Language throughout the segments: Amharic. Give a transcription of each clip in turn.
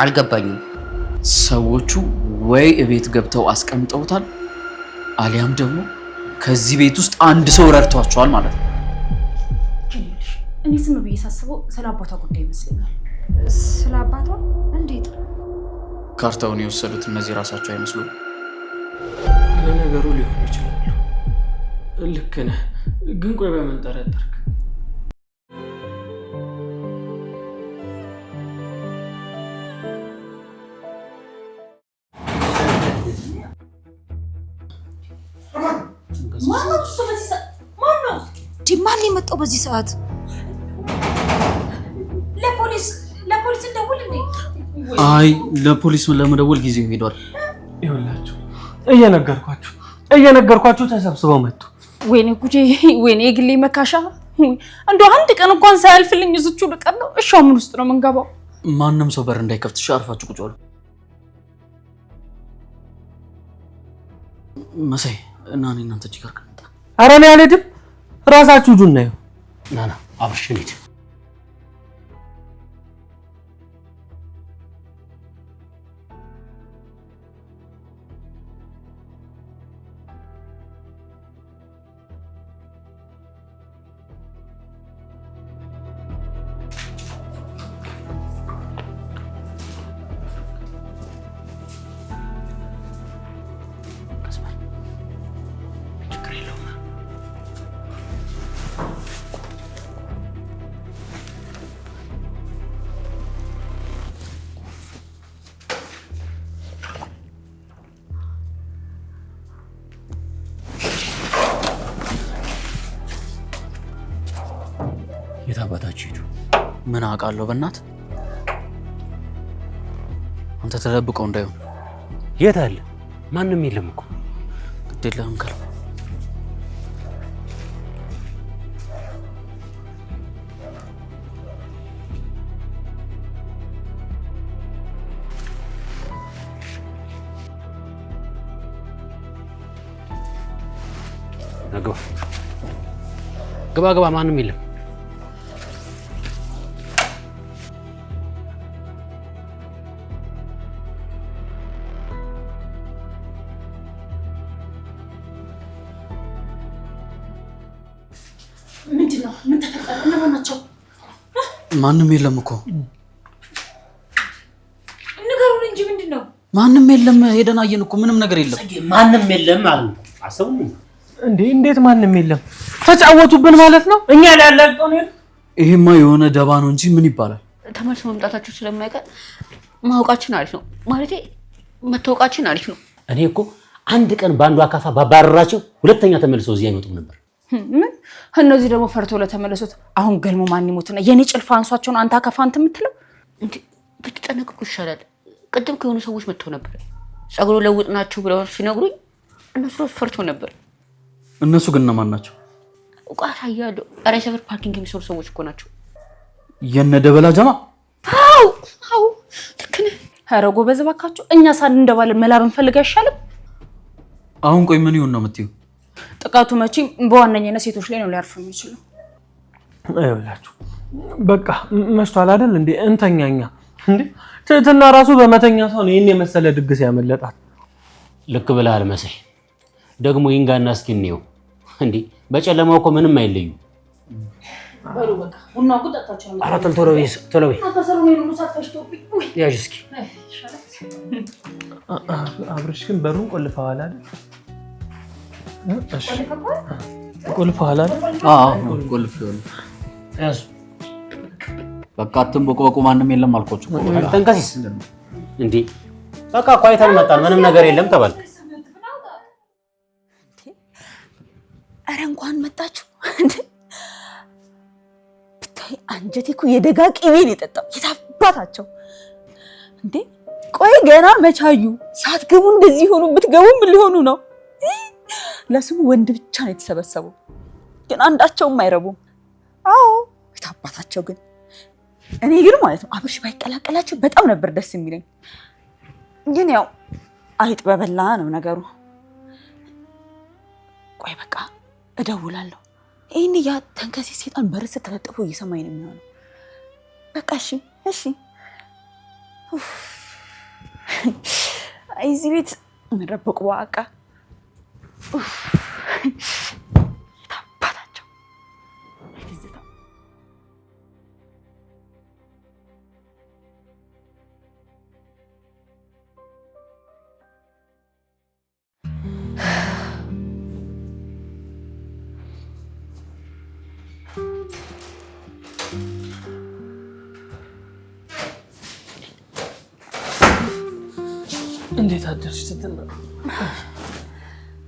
አልገባኝም። ሰዎቹ ወይ እቤት ገብተው አስቀምጠውታል አሊያም ደግሞ ከዚህ ቤት ውስጥ አንድ ሰው ረድቷቸዋል ማለት ነው። እኔ ስም ብዬ ሳስበው ስለ አባቷ ጉዳይ ይመስለኛል። ስለ አባቷ? እንዴት? ካርታውን የወሰዱት እነዚህ ራሳቸው አይመስሉም? ለነገሩ ሊሆን ይችላል። ልክ ነህ፣ ግን ቆይ በምን ጠረጠርክ? ማን የመጣው በዚህ ሰዓት? ለፖሊስ እንደውል እንዴ? አይ ለፖሊስ ለመደወል ጊዜው ሄዷል። ይኸውላችሁ እየነገርኳችሁ ተሰብስበው መጡ። ወይኔ ጉጄ፣ ወይኔ የግሌ መካሻ። እንደው አንድ ቀን እንኳን ሳያልፍልኝ እዝቹ ልቀር ነው። እሺ ምን ውስጥ ነው የምንገባው? ማንም ሰው በር እንዳይከፍት አርፋችሁ ቁጭ በሉ። መሳይ እና እኔ እናንተ እጅ ጋር ከመጣ ኧረ እኔ አልሄድም። ራሳችሁ ጁን ነው። ና አብርሽ እንሂድ። የታባታችሁ ሂዱ። ምን አውቃለሁ በእናት አንተ ተደብቀው እንዳይሆን። የት አለ? ማንም የለም እኮ። ግድ የለህም ከል ግባ። ማንም የለም። ምንድነው? ምን ተፈጠረ? እነማን ናቸው? ማንም የለም እኮ። ንገሩን እንጂ ምንድነው? ማንም የለም። ሄደን አየን እኮ ምንም ነገር የለም። ማንም የለም አሉ። አሰቡኝ እንዴ? እንዴት ማንም የለም? ተጫወቱብን ማለት ነው? እኛ ላይ ያላቀው ነው። ይሄማ የሆነ ደባ ነው እንጂ ምን ይባላል? ተመልሶ መምጣታቸው ስለማይቀር ማውቃችን አሪፍ ነው። ማለቴ መታወቃችን አሪፍ ነው። እኔ እኮ አንድ ቀን ባንዱ አካፋ ባባረራቸው ሁለተኛ ተመልሰው እዚህ አይመጡም ነበር። ምን? እነዚህ ደግሞ ፈርቶ ለተመለሱት አሁን ገልሞ ማን ይሞትና የኔ ጭልፋ አንሷቸውን አንተ አካፋ አንተ የምትለው እንዴ? ብትጠነቅቁ ይሻላል። ቅድም ከሆኑ ሰዎች መጥተው ነበር። ጸጉሩ ለውጥ ናቸው ብለው ሲነግሩኝ እነሱ ፈርቶ ነበር። እነሱ ግን እነማን ናቸው? ቋታ ያለው አሬ ሰፈር ፓርኪንግ የሚሰሩ ሰዎች እኮ ናቸው። የነ ደበላ ጀማ? አው ልክ ነህ። ኧረ ጎበዝ እባካችሁ፣ እኛ ሳን እንደባለን መላ ብንፈልግ አይሻልም? አሁን ቆይ ምን ይሁን ነው የምትይው? ጥቃቱ መቼም በዋነኝነት ሴቶች ላይ ነው ሊያርፍ የሚችለው። አይወላችሁ በቃ መሽቷል አይደል እንዴ? እንተኛኛ እንዴ? ትህትና ራሱ በመተኛ ሰው ነው ይሄን የመሰለ ድግስ ያመለጣት። ልክ ብለሃል መሳይ። ደግሞ ይንጋና እስኪ እንየው እንዴ። በጨለማው እኮ ምንም አይለዩ። በሉ በቃ ቡናው ጉዳታቸው ነው። ኧረ ቶሎ በይ አታሰሩ ነው ነው ሳትፈሽቶብኝ። ያዥ እስኪ። አብርሽ ግን በሩን ቆልፈዋል አይደል? እሺ ቆልፈዋል አይደል? አዎ ቆልፈዋል። ያዙ በቃ አትንቦቅቦቁ፣ ማንም የለም አልኳችሁ። ተንከሲስ እንዴ በቃ ቋይተን መጣን፣ ምንም ነገር የለም ተባለ። ኧረ እንኳን መጣችሁ እንዴ! ብታይ አንጀቴ እኮ የደጋ ቅቤን የጠጣው የታባታቸው እንዴ! ቆይ ገና መቻዩ ሳትገቡ እንደዚህ ሆኑ። ብትገቡ ምን ሊሆኑ ነው? ለስሙ ወንድ ብቻ ነው የተሰበሰበው፣ ግን አንዳቸውም አይረቡም። አዎ የታባታቸው ግን እኔ ግን ማለት ነው አብርሽ ባይቀላቀላቸው በጣም ነበር ደስ የሚለኝ። ግን ያው አይጥ በበላ ነው ነገሩ። ቆይ በቃ እደውላለሁ። ይሄን ያ ተንከሲስ ሰይጣን በርስ ተለጥፎ እየሰማኝ ነው የሚሆነው። በቃ እሺ እዚህ ቤት መረበቁ ዋቃ ታባታቸው ትዝታ እንዴት አደርሽ ትትና?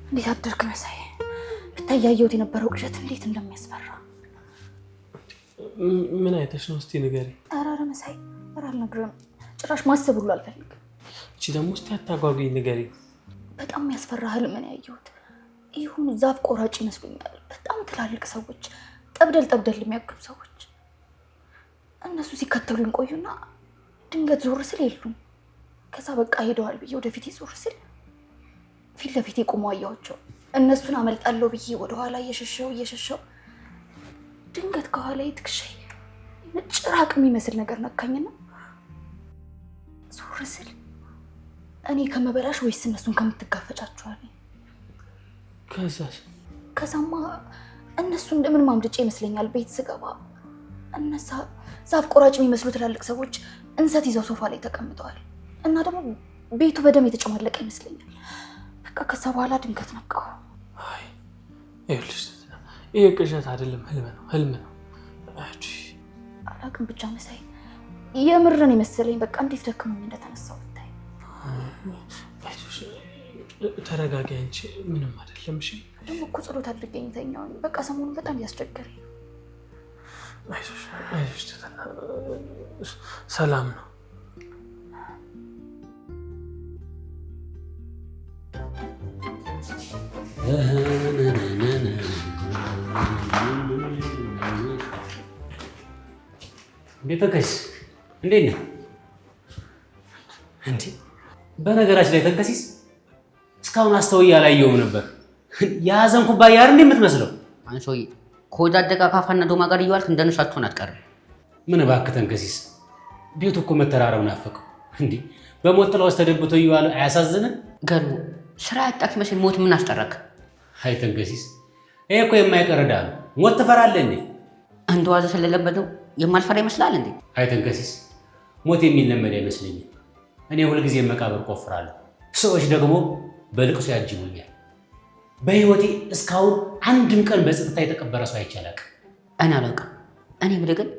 እንዴት አደርክ መሳይ? ብታያየሁት የነበረው ቅዠት እንዴት እንደሚያስፈራ። ምን አይተሽ ነው እስቲ ንገሪ። ኧረ መሳይ ኧረ አልነግርህም። ጭራሽ ማሰብ ሁሉ አልፈልግም። እቺ ደግሞ እስቲ አታጓጉኝ ንገሪ። በጣም የሚያስፈራ ህልም ነው ያየሁት። ይሁን ዛፍ ቆራጭ ይመስሉኛል። በጣም ትላልቅ ሰዎች፣ ጠብደል የሚያክሉ ሰዎች። እነሱ ሲከተሉኝ ቆዩና ድንገት ዞር ስል የሉም። ከዛ በቃ ሄደዋል ብዬ ወደፊት ዞር ስል ፊት ለፊት ቆመው አየኋቸው። እነሱን አመልጣለሁ ብዬ ወደኋላ እየሸሸው ድንገት ከኋላ ትከሻዬ ጭራቅ የሚመስል ነገር ነካኝና ዞር ስል እኔ ከመበላሽ ወይስ እነሱን ከምትጋፈጫቸው አለኝ። ከዛማ እነሱ እንደምን ማምልጬ ይመስለኛል ቤት ስገባ እነዛ ዛፍ ቆራጭ የሚመስሉ ትላልቅ ሰዎች እንሰት ይዘው ሶፋ ላይ ተቀምጠዋል እና ደግሞ ቤቱ በደም የተጨማለቀ ይመስለኛል። በቃ ከዛ በኋላ ድንገት ነቃሁ። አይ ይኸውልሽ ይሄ ቅዠት አይደለም ህልም ነው። አላቅም ብቻ መሳይ የምርን የመሰለኝ በቃ እንዴት ደክሞኝ እንደተነሳው ብታይ። ተረጋጊ አንቺ ምንም አይደለም። እሺ ደግሞ እኮ ጸሎት አድርገኝ ተኛው። በቃ ሰሞኑን በጣም ያስቸገረኝ። አይዞሽ ሰላም ነው። ቤተከስ እንዴት ነህ? እንዴ በነገራችን ላይ ተንከሲስ እስካሁን አስተውዬ አላየሁም ነበር። የሀዘን ኩባያ አይደል የምትመስለው? አንተ ሰውዬ ከወዳደቀ ካፋና ዶማ ጋር እየዋልክ እንደነሱ አትሆን አትቀርም። ምን እባክህ ተንከሲስ፣ ቤቱ እኮ መተራረብ ናፈቀው። እንዴ በሞት ጥላ ውስጥ ተደብቶ እየዋለ አያሳዝንም? ገሉ ስራ ያጣክ መስል ሞት ምን አስጠራክ? አይ ተንከሲስ፣ ይሄ እኮ የማይቀር ዕዳ ነው። ሞት ትፈራለህ እንዴ? አንድ ዋዘ ስለለበት ነው የማልፈራ ይመስላል እንዴ? አይ ተንከሲስ፣ ሞት የሚለመድ አይመስለኝም። እኔ ሁልጊዜ መቃብር ቆፍራለሁ፣ ሰዎች ደግሞ በልቅሶ ያጅቡኛል። በህይወቴ እስካሁን አንድም ቀን በጸጥታ የተቀበረ ሰው አይቻላል። እኔ አላውቅም። እኔ የምልህ ግን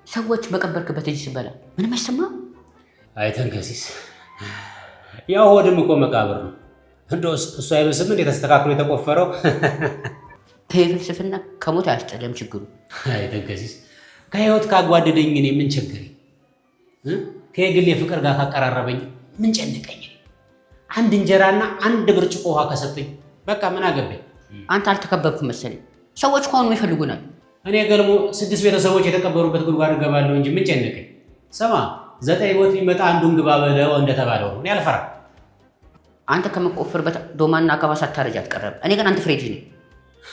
ሰዎች በቀበርክበት እጅ ሲበላ ምንም አይሰማም? አይ ተንከሲስ፣ ያው ሆድም እኮ መቃብር ነው። እንደው እሱ አይመስልም እንዴ ተስተካክሎ የተቆፈረው? ፍልስፍና ከሞት አያስጠለም ችግሩ። አይ ተንከሲስ፣ ከህይወት ካጓደደኝ እኔ ምን ቸገረኝ? ከየግል የፍቅር ጋር ካቀራረበኝ ምን ጨንቀኝ? አንድ እንጀራና አንድ ብርጭቆ ውሃ ከሰጠኝ በቃ ምን አገባኝ? አንተ አልተከበብኩም መሰለኝ። ሰዎች ከሆኑ ይፈልጉናል። እኔ ገልሞ 6 ቤተሰቦች የተቀበሩበት ጉድጓድ እገባለሁ እንጂ ምን ጨነቀኝ? ስማ 9 ቦት ቢመጣ አንዱን ግባ በለው እንደተባለው ነው። እኔ አልፈራም። አንተ ከመቆፈርበት ዶማና አካባ ሳታረጅ አትቀረም። እኔ ግን አንተ ፍሬጅ ነኝ።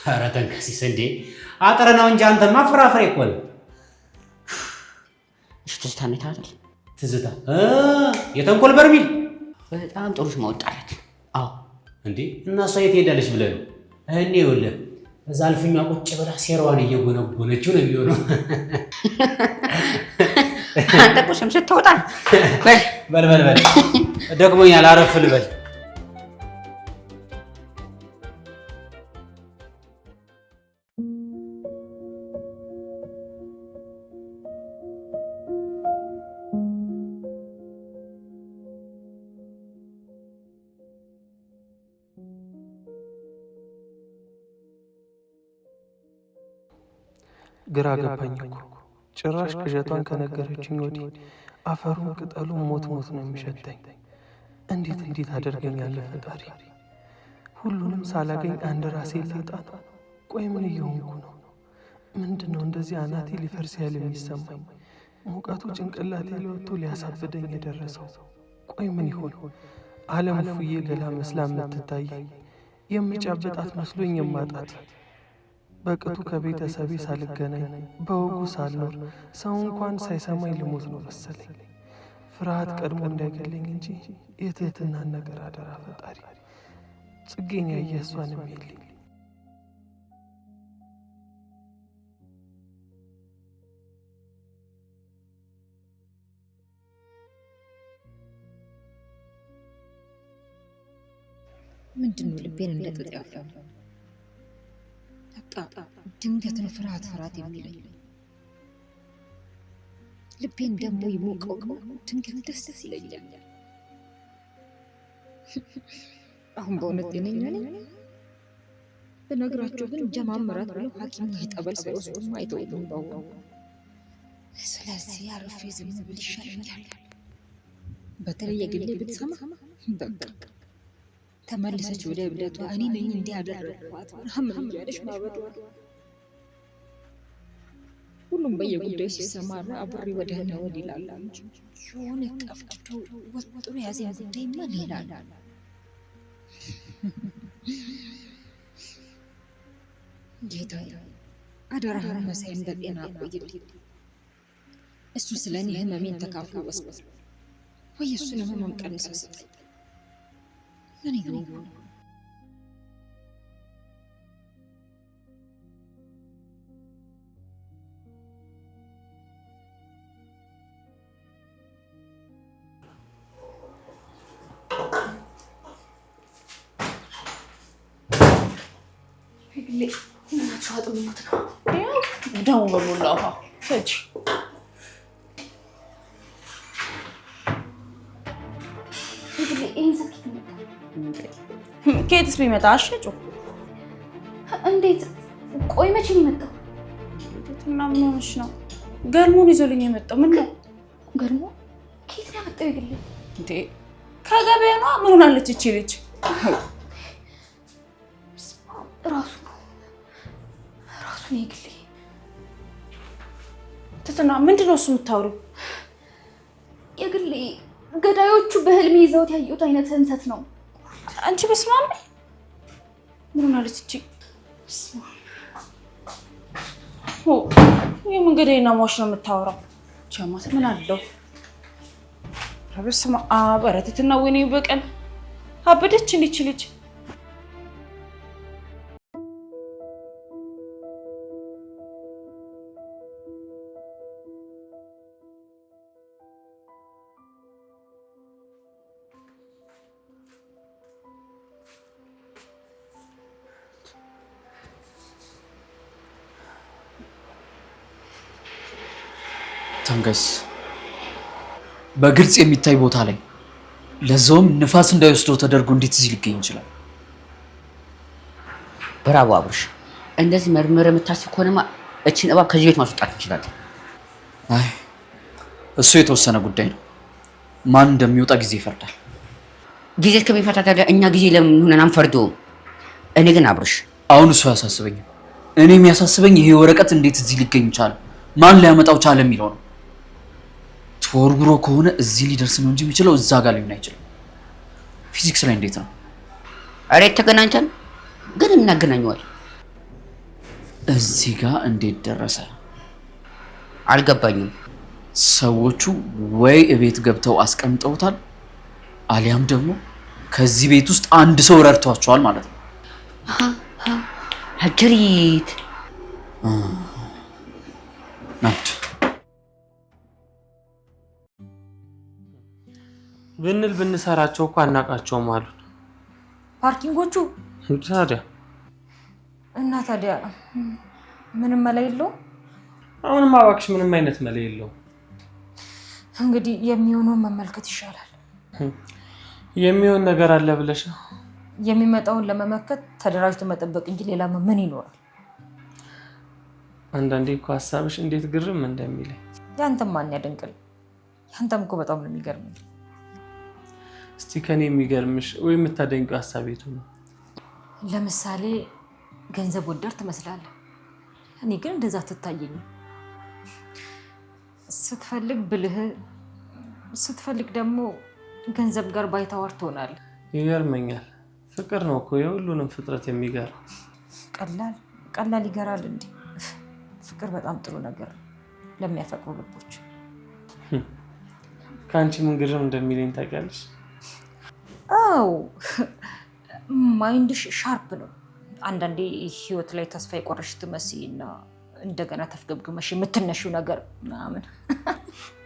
ኧረ ተንከሲስ እንዴ አጥር ነው እንጂ አንተማ ፍራፍሬ እኮ ነው። እሺ ትዝታ ነው ታታል። ትዝታ የተንኮል በርሚል በጣም ጥሩ ስም አወጣላት። አዎ እንዴ እና እሷ የት ሄዳለች ብለህ ነው? እኔ ይኸውልህ እዛ አልፍኛ ቁጭ ብላ ሴራዋን እየጎነጎነችው ነው የሚሆነው። አንተ እኮ ስም ስትወጣ በል ደግሞኛል፣ አረፍ ልበል። ግራ ገባኝ እኮ ጭራሽ ቅዠቷን ከነገረችኝ ወዲህ አፈሩን ቅጠሉን ሞት ነው የሚሸተኝ። እንዴት አደርገኛለህ ፈጣሪ? ሁሉንም ሳላገኝ አንድ ራሴ ላጣ ነው። ቆይ ምን እየሆንኩ ነው? ምንድን ነው እንደዚህ አናቴ ሊፈርስ ያለ የሚሰማኝ? ሙቀቱ ጭንቅላቴ ሊወጥቶ ሊያሳብደኝ የደረሰው? ቆይ ምን ይሆን? ዓለም ፉዬ ገላ መስላ የምትታየኝ የምጨብጣት መስሎኝ የማጣት በቅጡ ከቤተሰቤ ሳልገናኝ በወጉ ሳልኖር ሰው እንኳን ሳይሰማኝ ልሞት ነው መሰለኝ። ፍርሃት ቀድሞ እንዳይገለኝ እንጂ የትህትናን ነገር አደራ ፈጣሪ። ጽጌን ያየ እሷንም ይልኝ። ምንድነው ልቤን እንደጥጥ ያፈው? በቃ ድንገት ነው ፍርሃት የሚለኝ። ልቤን ደግሞ ይሞቀው ድንገት ደስ ይለኛል። አሁን በእውነት ነኝ በነገራቸው ግን ጀማምራት ብለው ሐኪም ይጠበል ሳይወስዱ አይተውም ባው። ስለዚህ አርፌ ዝም ብል ይሻለኛል። በተለይ የግሌ ብትሰማ በቃ ተመልሰች ወደ እብደቷ እኔ ነኝ እንዲያደረኳት ምናምን እያለች ማበዷ። ሁሉም በየጉዳዩ ሲሰማራ አብሬ ወደ ነወድ ይላል እንጂ የሆነ ቀፍድዶ ወጥሮ ያዘኝ ጉዳይማ ሌላ ነው። ጌታዬ አደራህን መሳይን በጤና አቆይልኝ። እሱ ስለ እኔ ህመሜን ተካፍሎ ወስዷል ወይ እሱን ህመም ቀንሳ ስጠኝ። ምን ይሆን? ከየትስ ቢመጣ አሸጩ? እንዴት? ቆይ መቼ ነው የመጣው? እና ምን ሆነሽ ነው? ገልሞን ይዞልኝ የመጣው ምን ነው? ገልሞ? ከየት ነው ያመጣው? ይግል እንዴ ከገበያ ነው። ምን ሆናለች እቺ ልጅ? ራሱ ይግል ትትና ምንድነው እሱ የምታወሪው? የግል ገዳዮቹ በህልሜ ይዘውት ያዩት አይነት እንሰት ነው። አንቺ በስማም ምን ሆናለች እቺ? የመንገዴና ሞሽ ነው የምታወራው። ቻማት ምን አለው? በስመ አብ ኧረ ትትና ወይኔ በቀል አበደች እንዲች ልጅ። ታንጋይስ በግልጽ የሚታይ ቦታ ላይ ለዛውም ንፋስ እንዳይወስደው ተደርጎ እንዴት እዚህ ሊገኝ ይችላል? ብራቮ አብርሽ። እንደዚህ መርመር የምታስብ ከሆነማ እቺን እባብ ከዚህ ቤት ማስወጣት እንችላለን። አይ እሱ የተወሰነ ጉዳይ ነው። ማን እንደሚወጣ ጊዜ ይፈርዳል። ጊዜ እስከሚፈታ ታዲያ እኛ ጊዜ ለምን ሆነን አንፈርደውም? እኔ ግን አብርሽ አሁን እሱ አያሳስበኝም። እኔ የሚያሳስበኝ ይሄ ወረቀት እንዴት እዚህ ሊገኝ ቻለ፣ ማን ሊያመጣው ቻለ የሚለው ነው። ተወርውሮ ከሆነ እዚህ ሊደርስ ነው እንጂ የሚችለው እዛ ጋር ሊሆን አይችልም። ፊዚክስ ላይ እንዴት ነው? አሬ ተገናኝተን ግን እናገናኘዋል። እዚህ ጋር እንዴት ደረሰ አልገባኝም። ሰዎቹ ወይ እቤት ገብተው አስቀምጠውታል አሊያም ደግሞ ከዚህ ቤት ውስጥ አንድ ሰው ረድቷቸዋል ማለት ነው። አጅሪት ናት ብንል ብንሰራቸው እኮ አናቃቸውም አሉን ፓርኪንጎቹ። ታዲያ እና ታዲያ ምንም መላ የለውም። አሁንማ እባክሽ ምንም አይነት መላ የለውም። እንግዲህ የሚሆነውን መመልከት ይሻላል። የሚሆን ነገር አለ ብለሽ ነው? የሚመጣውን ለመመከት ተደራጅቶ መጠበቅ እንጂ ሌላ ምን ይኖራል? አንዳንዴ እኮ ሀሳብሽ እንዴት ግርም እንደሚለኝ። ያንተም ማን ያደንቅል? ያንተም እኮ በጣም ነው የሚገርመኝ። እስቲ ከኔ የሚገርምሽ ወይ የምታደንቂው ሀሳብ የቱ ነው? ለምሳሌ ገንዘብ ወዳድ ትመስላለህ። እኔ ግን እንደዛ ትታየኝ። ስትፈልግ ብልህ፣ ስትፈልግ ደግሞ ገንዘብ ጋር ባይታወር ትሆናለህ። ይገርመኛል። ፍቅር ነው እኮ የሁሉንም ፍጥረት የሚገርም። ቀላል ይገራል እንዴ? ፍቅር በጣም ጥሩ ነገር ለሚያፈቅሩ ልቦች። ከአንቺ ምን ግርም እንደሚለኝ ታውቂያለሽ? አዎ ማይንድሽ ሻርፕ ነው። አንዳንዴ ህይወት ላይ ተስፋ የቆረሽ ትመስይና እንደገና ተፍገብግመሽ የምትነሺው ነገር ምናምን።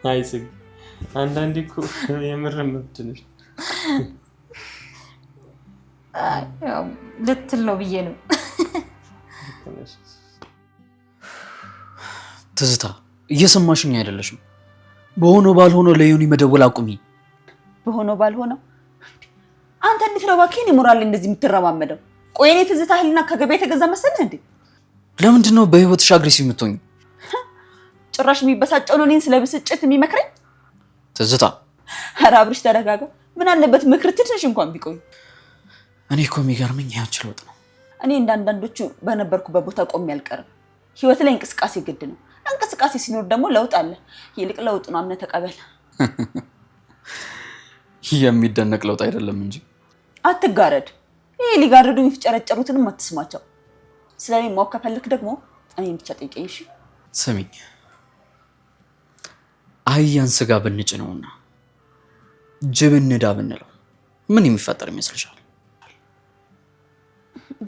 አይ ጽጌ፣ አንዳንዴ እኮ የምር መብት ነሽ። ያው ልትል ነው ብዬ ነው። ትዝታ እየሰማሽኝ አይደለሽም? በሆነው ባልሆነው ለዮኒ መደወል አቁሚ። በሆነው ባልሆነው አንተ እንዴት ነው እባክህ ሞራል እንደዚህ የምትረማመደው? ቆይ እኔ ትዝታ ህልና ከገበያ የተገዛ መሰለህ እንዴ? ለምንድን ነው በህይወትሽ አግሬሲቭ የምትሆኝ? ጭራሽ የሚበሳጨው ነው እኔን ስለብስጭት የሚመክረኝ? ትዝታ ኧረ አብርሽ ተረጋጋ። ምን አለበት ምክር ትንሽ እንኳን ቢቆይ። እኔ እኮ የሚገርመኝ ያንቺ ለውጥ ነው። እኔ እንዳንዳንዶቹ በነበርኩበት ቦታ ቆሜ አልቀርም። ህይወት ላይ እንቅስቃሴ ግድ ነው። እንቅስቃሴ ሲኖር ደግሞ ለውጥ አለ። ይልቅ ለውጥ ነው አምነህ ተቀበል። የሚደነቅ ለውጥ አይደለም እንጂ። አትጋረድ። ይሄ ሊጋረዱ የሚፍጨረጨሩትንም አትስማቸው። ስለኔ ማወቅ ከፈለክ ደግሞ እኔን ብቻ ጠይቀኝ እሺ? ስሚኝ፣ አህያን ስጋ ብንጭ ነውና ጅብን ንዳ ብንለው ምን የሚፈጠር ይመስልሻል?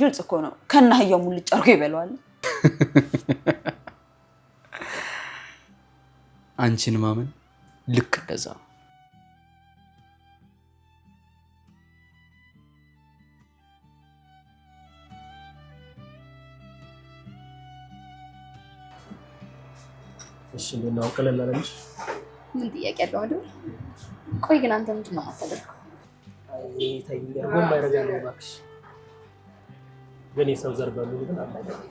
ግልጽ እኮ ነው። ከና አህያው ሙልጭ አድርጎ ይበላዋል። አንቺን ማመን ልክ እንደዛ ነው። እሺ እንደው ቀለል አለልሽ? ምን ጥያቄ አለው አይደል? ቆይ ግን አንተ ምንድን ነው የማታደርገው? አይ ተይኝ፣ እርጎም ባይረጋ ነው እባክሽ። ግን የሰው ዘር በሉ ግን አላውቅም።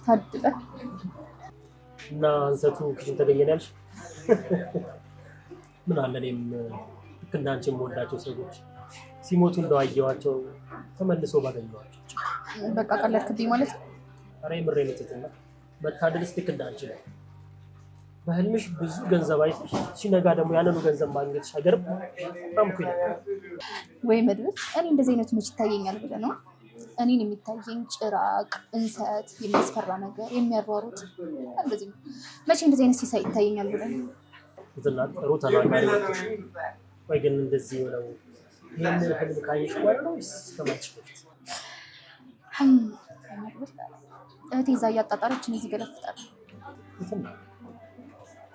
ታድለ እና አንሰቱ ክሽን ተገኘን ያልሽ? ምን አለ እኔም ልክ እንዳንቺ የምወዳቸው ሰዎች ሲሞቱ እንደዋየዋቸው ተመልሶ ባገኘዋቸው። በቃ ቀለድክብኝ ማለት ነው? ኧረ የምሬን ነው። መታደልስ ልክ እንዳንቺ ነው። በህልምሽ ብዙ ገንዘብ አይተሽ ሲነጋ ደግሞ ያንኑ ገንዘብ ማግኘትሽ አይገርም? በጣም እኮ ይነጋል። ወይ መድብል፣ እኔ እንደዚህ አይነቱ መች ይታየኛል ብለህ ነው? እኔን የሚታየኝ ጭራቅ፣ እንሰት፣ የሚያስፈራ ነገር፣ የሚያሯሩጥ እንደዚህ ነው። መቼ እንደዚህ አይነት ሲሳይ ይታየኛል ብለህ ነው? ጥሩ ተናጋሪ ነሽ። ወይ ግን እንደዚህ ነው ይሄን ህልም ካየሽ በኋላ ነው እስከማልሽ በፊት? እህቴ እዛ እያጣጣረች እዚህ ገለፍጣል።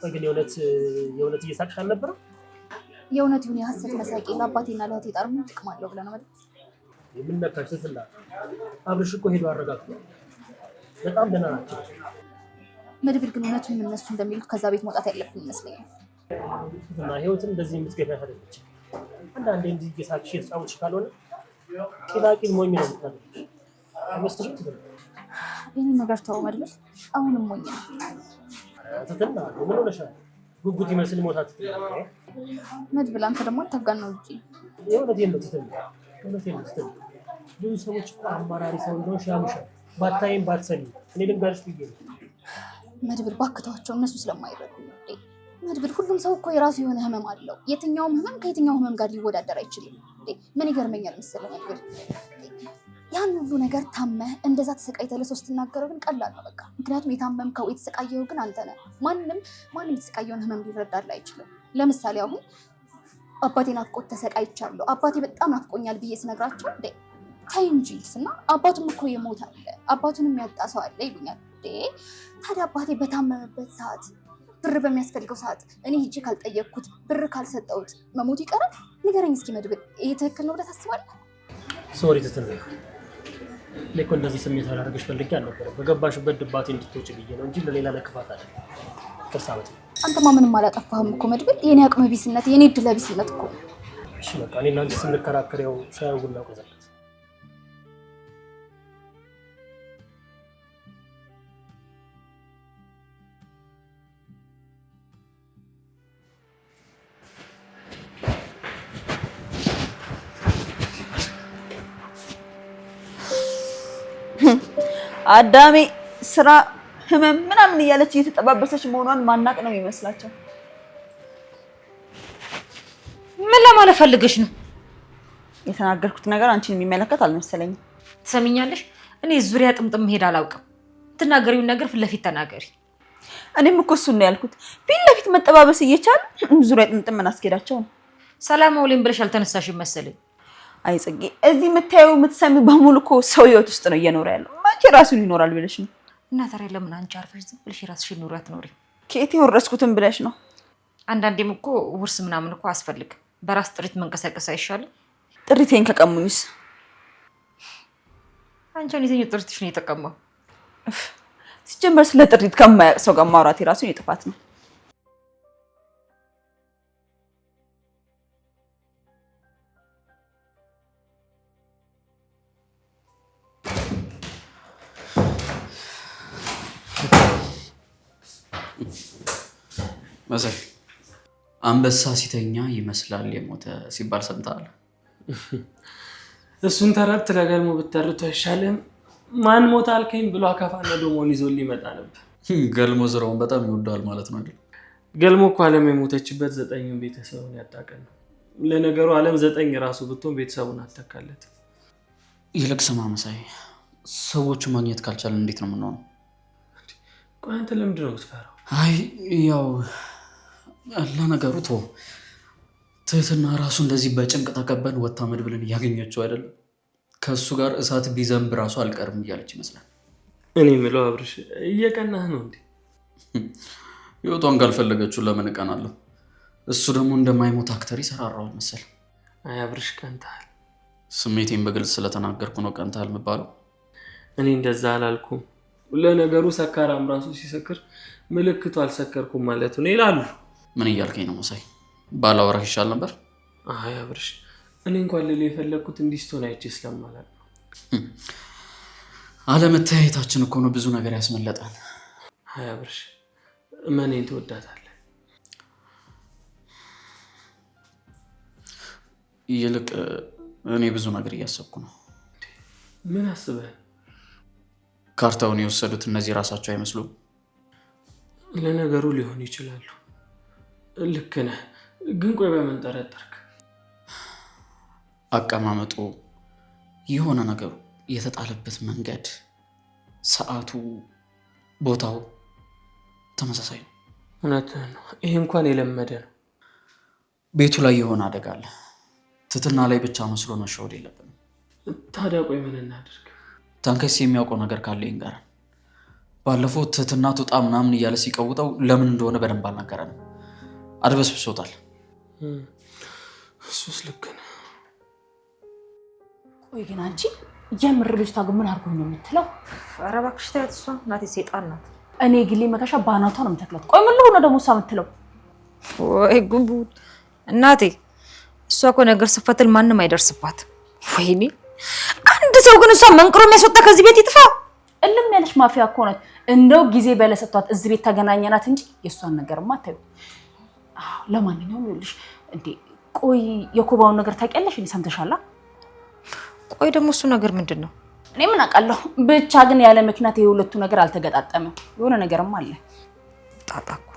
ወይ ግን የእውነት እየሳቅሽ አልነበረም? የእውነት ይሁን የሐሰት መሳቄ ለአባቴና ለእህቴ ጣር ምን ጥቅም አለው ብለህ ነው ማለት? የምነካሽ ትዝላ፣ አብርሽ እኮ ሄዶ አረጋግጧል። በጣም ደህና ናቸው። መድብል ግን እውነቱን እነሱ እንደሚሉት ከዛ ቤት መውጣት ያለብን ይመስለኛል። እና ህይወትን እንደዚህ የምትገፋ አይደለች። አንዳንዴ እንዲህ እየሳቅሽ የተጫወትሽ ካልሆነ ቂላቂል ሞኝ ነው የምታደርግሽ። አይመስልሽም? ትዝላ ይህን ነገር ተወው መድብል፣ አሁንም ሞኝ ነው። ትዝላ ምን ሆነሻል? ጉጉት ይመስል ሞታ ትዝላ። መድብል አንተ ደግሞ አታጋን ነው እንጂ የእውነቴን ነው ትዝላ፣ እውነቴን ነው ትዝላ። ብዙ ሰዎች እኮ አማራሪ ሰው እንደሆንሽ ያምሻል። ባታይም ባትሰሚ እኔ ልንገርሽ ብዬ ነው። መድብል ባክተዋቸው፣ እነሱ ስለማይረዱ ነው። መድብል ሁሉም ሰው እኮ የራሱ የሆነ ህመም አለው። የትኛውም ህመም ከየትኛው ህመም ጋር ሊወዳደር አይችልም። ምን ይገርመኛል መሰለህ መድብል፣ ያን ሁሉ ነገር ታመህ እንደዛ ተሰቃይተህ ለሰው ስትናገረው ግን ቀላል ነው በቃ። ምክንያቱም የታመምከው የተሰቃየው ግን አንተ ነህ። ማንም የተሰቃየውን ህመም ሊረዳልህ አይችልም። ለምሳሌ አሁን አባቴ ናፍቆት ተሰቃይቻለሁ፣ አባቴ በጣም ናፍቆኛል ብዬ ስነግራቸው ተይ እንጂ እና አባቱም እኮ የሞት አለ፣ አባቱንም ያጣ ሰው አለ ይሉኛል። ታዲያ አባቴ በታመመበት ሰዓት፣ ብር በሚያስፈልገው ሰዓት እኔ ሂጄ ካልጠየቅኩት፣ ብር ካልሰጠሁት መሞት ይቀራል? ንገረኝ እስኪ መድብል፣ ይሄ ትክክል ነው ብለህ ታስባለህ? ሶሪ ትዝላ፣ እኔ እኮ እንደዚህ ስሜት አላደርግሽ ፈልጌ አልነበረም። በገባሽበት ድባቴ እንድትወጪ ብዬ ነው እንጂ ለሌላ ለክፋት አለ። ቅርሳበት አንተማ ምንም አላጠፋህም እኮ መድብል። የኔ አቅመ ቢስነት፣ የኔ እድለ ቢስነት እኮ። እሺ በቃ እኔ እና አንቺ ስንከራከር ያው ሻይ ቡና ቆዛለት። አዳሜ ስራ ህመም ምናምን እያለች እየተጠባበሰች መሆኗን ማናቅ ነው የሚመስላቸው። ምን ለማለት ፈልገሽ ነው? የተናገርኩት ነገር አንቺን የሚመለከት አልመሰለኝም። ትሰሚኛለሽ? እኔ ዙሪያ ጥምጥም መሄድ አላውቅም። ትናገሪውን ነገር ፊት ለፊት ተናገሪ። እኔም እኮ እሱን ነው ያልኩት። ፊት ለፊት መጠባበስ እየቻለ ዙሪያ ጥምጥም አስኬዳቸው ነው። ሰላም አውሊን ብለሽ አልተነሳሽም መሰለኝ። አይ ጽጌ፣ እዚህ የምታየው የምትሰሚው በሙሉ እኮ ሰው ህይወት ውስጥ ነው እየኖረ ያለው። ማንቺ ራሱን ይኖራል ብለሽ ነው? እና ታዲያ ለምን አንቺ አርፈሽ ዝም ብለሽ የራስሽን ኑሮ አትኖሪ? ከየት የወረስኩትን ብለሽ ነው? አንዳንዴም እኮ ውርስ ምናምን እኮ አስፈልግ። በራስ ጥሪት መንቀሳቀስ አይሻልም? ጥሪቴን ከቀሙኝስ? አንቺን የትኛው ጥሪትሽ ነው የተቀማው? ሲጀመር ስለ ጥሪት ከማያውቅ ሰው ጋር ማውራት የራሱን የጥፋት ነው። መሳይ አንበሳ ሲተኛ ይመስላል የሞተ ሲባል ሰምተሃል? እሱን ተረት ለገልሞ ብትተርቱ አይሻልም? ማን ሞተ አልከኝ ብሎ አካፋና ዶሞን ይዞ ሊመጣ ነበር። ገልሞ ስራውን በጣም ይወዳል ማለት ነው አይደል? ገልሞ እኮ ዓለም የሞተችበት 9 ቤተሰቡን ያጣቀን ነው። ለነገሩ ዓለም 9 ራሱ ብትሆን ቤተሰቡን አተካለት። ይልቅ ስማ መሳይ፣ ሰዎቹ ማግኘት ካልቻለን እንዴት ነው የምንሆነው? ቆይ አንተ ለምንድን ነው የምትፈራው? አይ ያው ለነገሩ ትህትና ራሱ እንደዚህ በጭንቅ ተከበን ወታ መድብልን እያገኘችው አይደለም። ከእሱ ጋር እሳት ቢዘንብ ራሱ አልቀርም እያለች ይመስላል። እኔ የምለው አብርሽ እየቀናህ ነው እንዴ? ህይወቷን ካልፈለገችው ለምን እቀናለሁ? እሱ ደግሞ እንደማይሞት አክተር ይሰራራዋል መሰል። አይ አብርሽ ቀንተሃል። ስሜቴን በግልጽ ስለተናገርኩ ነው ቀንተሃል የምባለው? እኔ እንደዛ አላልኩም። ለነገሩ ሰካራም ራሱ ሲሰክር ምልክቱ አልሰከርኩም ማለት ነው ይላሉ። ምን እያልከኝ ነው መሳይ? ባላወራህ ይሻል ነበር። አይ አብርሽ፣ እኔ እንኳን ልል የፈለግኩት እንዲህ ስትሆን አይቼ ስለማላውቅ ነው። አለመተያየታችን እኮ ነው ብዙ ነገር ያስመለጠን። አይ አብርሽ፣ እመኔን ትወዳታለህ። ይልቅ እኔ ብዙ ነገር እያሰብኩ ነው። ምን አስበህ? ካርታውን የወሰዱት እነዚህ ራሳቸው አይመስሉም? ለነገሩ ሊሆን ይችላሉ። ልክ ነህ። ግን ቆይ በምን ጠረጠርክ? አቀማመጡ፣ የሆነ ነገሩ፣ የተጣለበት መንገድ፣ ሰዓቱ፣ ቦታው ተመሳሳይ ነው። እውነትህን ነው። ይሄ እንኳን የለመደ ነው። ቤቱ ላይ የሆነ አደጋ አለ። ትትና ላይ ብቻ መስሎ መሸወድ የለብንም። ታዲያ ቆይ ምን እናድርግ? ታንከስ የሚያውቀው ነገር ካለ ይንገረን። ባለፈው ትትና ትውጣ ምናምን እያለ ሲቀውጠው ለምን እንደሆነ በደንብ አልነገረንም። አድበስብሶታል። እሱስ ልክ ነው። ቆይ ግን አንቺ የምር ልጅቷ ግን ምን አድርጎ ነው የምትለው? ኧረ እባክሽ ተያት። እሷ እናቴ ሴጣን ናት። እኔ ግሌ መከሻ ባናቷ ነው የምተክላት። ቆይ ምን ልሆነ ደግሞ እሷ የምትለው? ወይ ጉንቡ እናቴ፣ እሷ እኮ ነገር ስፈትል ማንም አይደርስባት። ወይኔ አንድ ሰው ግን እሷ መንቅሮ የሚያስወጣ ከዚህ ቤት ይጥፋ። እልም ያለሽ ማፊያ እኮ ናት። እንደው ጊዜ በለሰቷት እዚህ ቤት ተገናኘናት እንጂ የእሷን ነገርማ አታዩ። ለማንኛውም ይኸውልሽ እንዴ፣ ቆይ የኮባውን ነገር ታውቂያለሽ? እኔ ሰምተሻላ? ቆይ ደግሞ እሱ ነገር ምንድን ነው? እኔ ምን አውቃለሁ። ብቻ ግን ያለ ምክንያት የሁለቱ ነገር አልተገጣጠመም። የሆነ ነገርም አለ። ጣጣ እኮ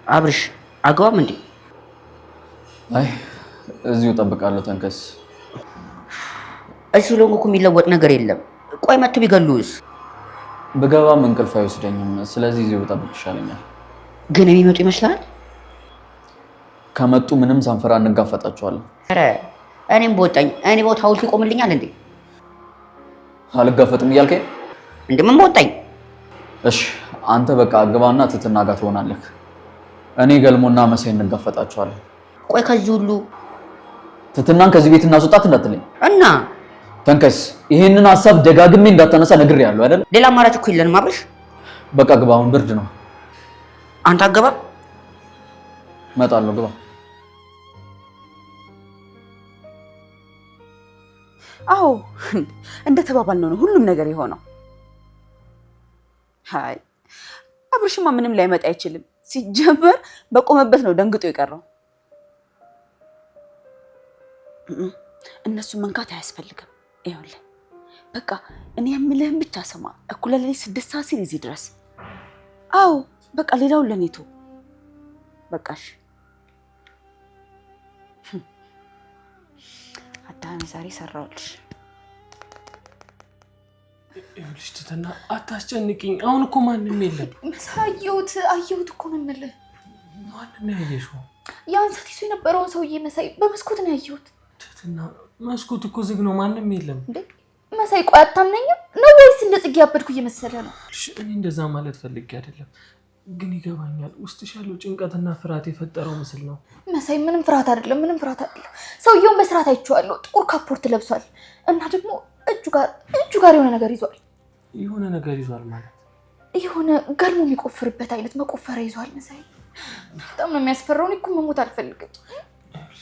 አብርሽ አገባም እንዴ? አይ እዚሁ እጠብቃለሁ። ተንከስ እሱ ለሆንኩ እኮ የሚለወጥ ነገር የለም። ቆይ መጥቶ ቢገሉስ? ብገባም እንቅልፍ አይወስደኝም። ስለዚህ እዚሁ እጠብቅ ይሻለኛል። ግን የሚመጡ ይመስላል? ከመጡ ምንም ሳንፈራ እንጋፈጣቸዋለን። ኧረ እኔም በወጣኝ እኔ ቦታ ሐውልት ይቆምልኛል እንዴ? አልጋፈጥም እያልከኝ? እንደምን በወጣኝ። እሺ አንተ በቃ ግባና ትትና ጋር ትሆናለህ። እኔ ገልሞና መሳይ እንጋፈጣቸዋለን። ቆይ ከዚህ ሁሉ ትትናን ከዚህ ቤት እናስወጣት እንዳትለኝ እና ተንከስ፣ ይሄንን ሐሳብ ደጋግሜ እንዳታነሳ ነግሬሃለሁ አይደል? ሌላ አማራጭ እኮ የለንም አብርሽ። በቃ ግባ፣ አሁን ብርድ ነው። አንተ አገባም? እመጣለሁ፣ ግባ። አዎ እንደተባባልነው ነው ሁሉም ነገር የሆነው። ሃይ አብርሽማ ምንም ላይመጣ አይችልም። ሲጀመር በቆመበት ነው ደንግጦ የቀረው። እነሱ መንካት አያስፈልግም። ይኸውልህ በቃ እኔ የምልህን ብቻ ስማ። እኩለ ሌሊት 6 ሰዓት ሲል እዚህ ድረስ። አዎ በቃ ሌላውን ለኔ ተው። በቃሽ። አዳሜ ዛሬ ሰራሁልሽ። ይኸውልሽ ትትና አታስጨንቂኝ። አሁን እኮ ማንም የለም። አየሁት እኮ ነው የምልህ። ማንን ያየሽው? ያን ሰዓት ይዞ የነበረውን ሰውዬ መሳይ በመስኮት ነው ያየሁት። ትትና መስኮት እኮ ዝግ ነው፣ ማንም የለም። እንዴ መሳይ ቆይ አታምነኝም ነው ወይስ እንደ ጽጌ ያበድኩ እየመሰለ ነው? እኔ እንደዛ ማለት ፈልጌ አይደለም፣ ግን ይገባኛል። ውስጥሽ ያለው ጭንቀትና ፍርሃት የፈጠረው ምስል ነው። መሳይ ምንም ፍርሃት አይደለም። ሰውየውን በስርዓት አይቼዋለሁ። ጥቁር ካፖርት ለብሷል እና ደግሞ እጁ ጋር የሆነ ነገር ይዟል። የሆነ ነገር ይዟል ማለት የሆነ ገልሞ የሚቆፍርበት አይነት መቆፈሪያ ይዟል። መሳይ በጣም ነው የሚያስፈራው። እኔ እኮ መሞት አልፈልግም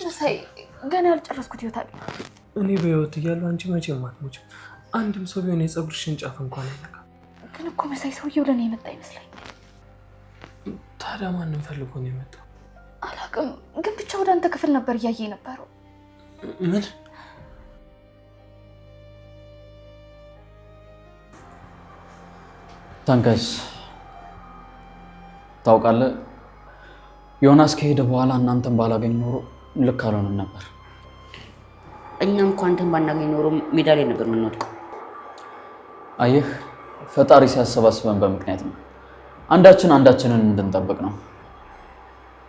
መሳይ። ገና ያልጨረስኩት ህይወት አለ። እኔ በህይወት እያለሁ አንቺ መቼም አትሞችም። አንድም ሰው ቢሆን የፀጉርሽን ጫፍ እንኳን አይነካም። ግን እኮ መሳይ ሰውየው ለእኔ የመጣ ይመስለኛል። ታዲያ ማንም ፈልጎ ነው የመጣው? አላውቅም፣ ግን ብቻ ወደ አንተ ክፍል ነበር እያየ የነበረው። ምን? ተንከስ ታውቃለህ፣ ዮናስ ከሄደ በኋላ እናንተን ባላገኝ ኖሮ ልክ አልሆንም ነበር። እኛም እንኳን አንተን ባናገኝ ኖሮ ሜዳ ላይ ነበር የምንወድቀው። አየህ፣ ፈጣሪ ሲያሰባስበን በምክንያት ነው። አንዳችንን እንድንጠብቅ ነው።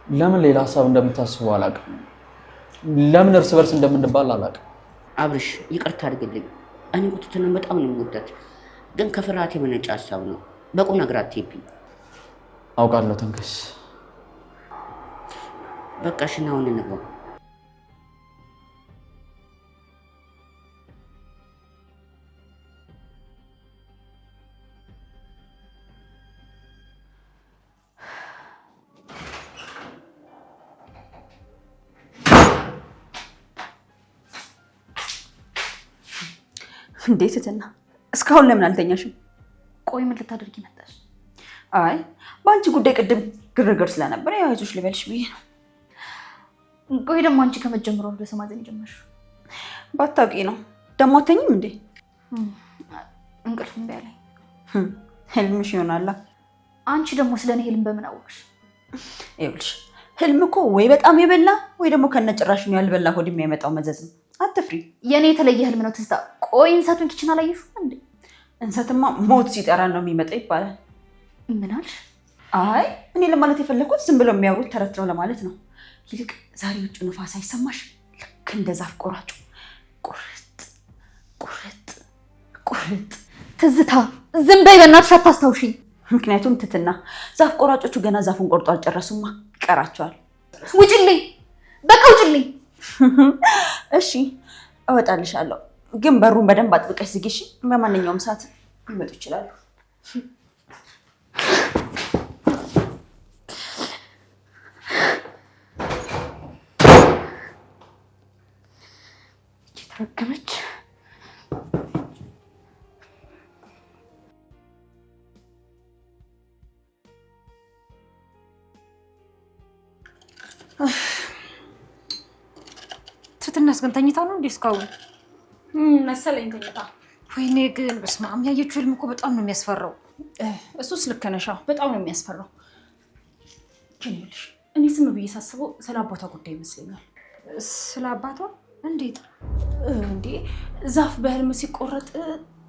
ለምን ሌላ ሀሳብ እንደምታስቡ አላውቅም። ለምን እርስ በርስ እንደምንባል አላውቅም። አብርሽ ይቅርታ አድርግልኝ። እኔ ቁጥጥርን በጣም ነው የምወዳት፣ ግን ከፍርሃት የመነጨ ሀሳብ ነው። በቁም ነገር አትይብኝ። አውቃለሁ ተንከስ። በቃ እሺ፣ ና አሁን እንግባ። እንዴት እትና እስካሁን ለምን አልተኛሽም? ቆይ ምን ልታደርጊ መጣሽ? አይ በአንቺ ጉዳይ ቅድም ግርግር ስለነበር ያው አይዞሽ ልበልሽ ብዬ ነው። ቆይ ደግሞ አንቺ ከመጀመሩ ነው ለሰማዘን የጀመርሽው? ባታውቂ ነው። ደግሞ አተኝም እንዴ? እንቅልፍ እምቢ አለኝ። ህልምሽ ይሆናላ። አንቺ ደግሞ ስለኔ ህልም በምን አወቅሽ? ይኸውልሽ ህልም እኮ ወይ በጣም የበላ ወይ ደግሞ ከነጭራሽ ነው ያልበላ ሆድ የሚያመጣው መዘዝ ነው። አትፍሪ። የኔ የተለየ ህልም ነው ትዝታ። ቆይ እንሰቱን ኪችን አላየሽውም እንዴ? እንሰትማ ሞት ሲጠራ ነው የሚመጣ ይባላል። ምን አልሽ? አይ እኔ ለማለት የፈለኩት ዝም ብለው የሚያወሩት ተረት ነው ለማለት ነው። ይልቅ ዛሬ ውጭ ንፋስ አይሰማሽ? ልክ እንደ ዛፍ ቆራጩ ቁርጥ ቁርጥ ቁርጥ። ትዝታ ዝም በይ በእናትሽ አታስታውሽኝ። ምክንያቱም ትትና ዛፍ ቆራጮቹ ገና ዛፉን ቆርጦ አልጨረሱማ፣ ይቀራቸዋል። ውጭልኝ፣ በቃ ውጭልኝ። እሺ እወጣልሻለሁ፣ ግን በሩን በደንብ አጥብቀሽ ዝጊሽ። በማንኛውም ሰዓት ሊመጡ ይችላሉ። የተረገመች ትትናስ ግን ተኝታ ነው እንዴ እስካሁን? መሰለኝ ተኝታ። ወይኔ ግን በስመ አብ፣ ያየችው ህልም እኮ በጣም ነው የሚያስፈራው። እሱስ ልክ ነሽ፣ በጣም ነው የሚያስፈራው። ግን ይኸውልሽ እኔ ዝም ብዬ ሳስበው ስለ አባቷ ጉዳይ ይመስለኛል። ስለ አባቷ? እንዴት እንዴ? ዛፍ በህልም ሲቆረጥ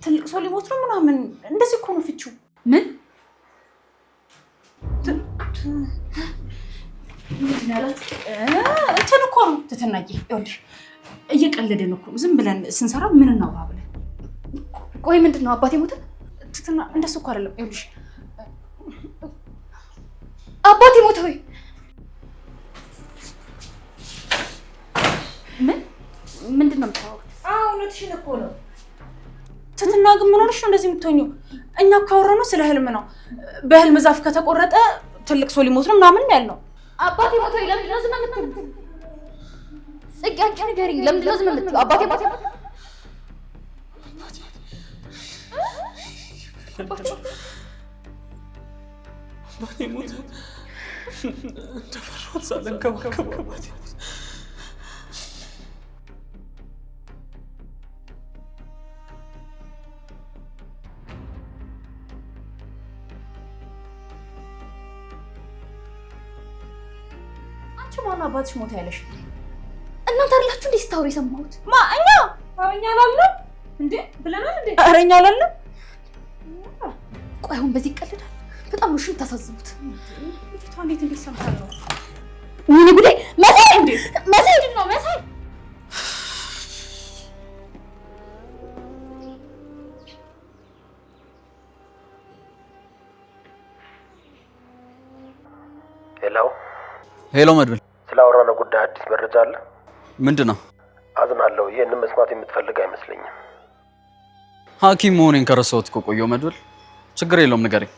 ትልቅ ሰው ሊሞት ነው ምናምን፣ እንደዚህ እኮ ነው ፍቺው። ምን እንትን እኮ ነው ትትናዬ። ይኸውልሽ እየቀለድን እኮ ዝም ብለን ስንሰራ ምን እናውራ ብለን። ቆይ ምንድን ነው አባቴ ሞተ? ትትና እንደሱ እኮ አይደለም። ይኸውልሽ አባቴ ሞተ ወይ? ምንድን ነው የምታወሩት? እውነትሽን እኮ ነው ትትና። ግን ምን ሆነሽ ነው እንደዚህ የምትሆኚው? እኛ ካወራነው ስለ ህልም ነው። በህልም ዛፍ ከተቆረጠ ትልቅ ሰው ሊሞት ነው ምናምን ያልነው። አባቴ ሞተ ወይ? ለምንድን ነው ዝም የምትይው? ጽጌ አንቺ ንገሪኝ፣ ለምንድን ነው ዝም የምትይው? አባቴ ሞተ እንደፈራሁት ሳልንከባከበው አባቴ ሞተ። አንቺ ማን አባትሽ ሞተ ያለሽ? እናንተ አይደላችሁ እንዴ ስታወሪ የሰማሁት? እኛ አላልንም እንዴ ብለናል እንዴ? ኧረ እኛ አላልንም። ቆይ አሁን በዚህ ይቀልዳል? በጣም ነው ሽን ታሳዝቡት። ልጅቷ እንዴት ሰምታለሁ? ምን ጉዴ! መሳይ እንዴ መሳይ ነው መሳይ ሄሎ መድብል፣ ስላወራነው ጉዳይ አዲስ መረጃ አለ? ምንድን ነው? አዝናለሁ። ይህንን መስማት የምትፈልግ አይመስለኝም። ሐኪም መሆኔን ከረሳሁት እኮ ቆየሁ መድብል። ችግር የለውም ንገረኝ።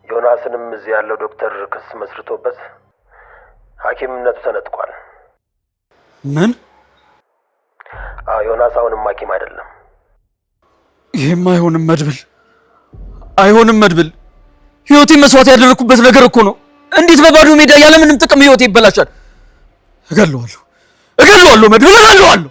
ዮናስንም እዚህ ያለው ዶክተር ክስ መስርቶበት ሐኪምነቱ ተነጥቋል። ምን? ዮናስ አሁንም ሐኪም አይደለም። ይሄም አይሆንም መድብል፣ አይሆንም መድብል። ህይወቴን መስዋዕት ያደረኩበት ነገር እኮ ነው። እንዴት በባዶ ሜዳ ያለ ምንም ጥቅም ህይወቴ ይበላሻል? እገለዋለሁ መድብል፣ እገለዋለሁ።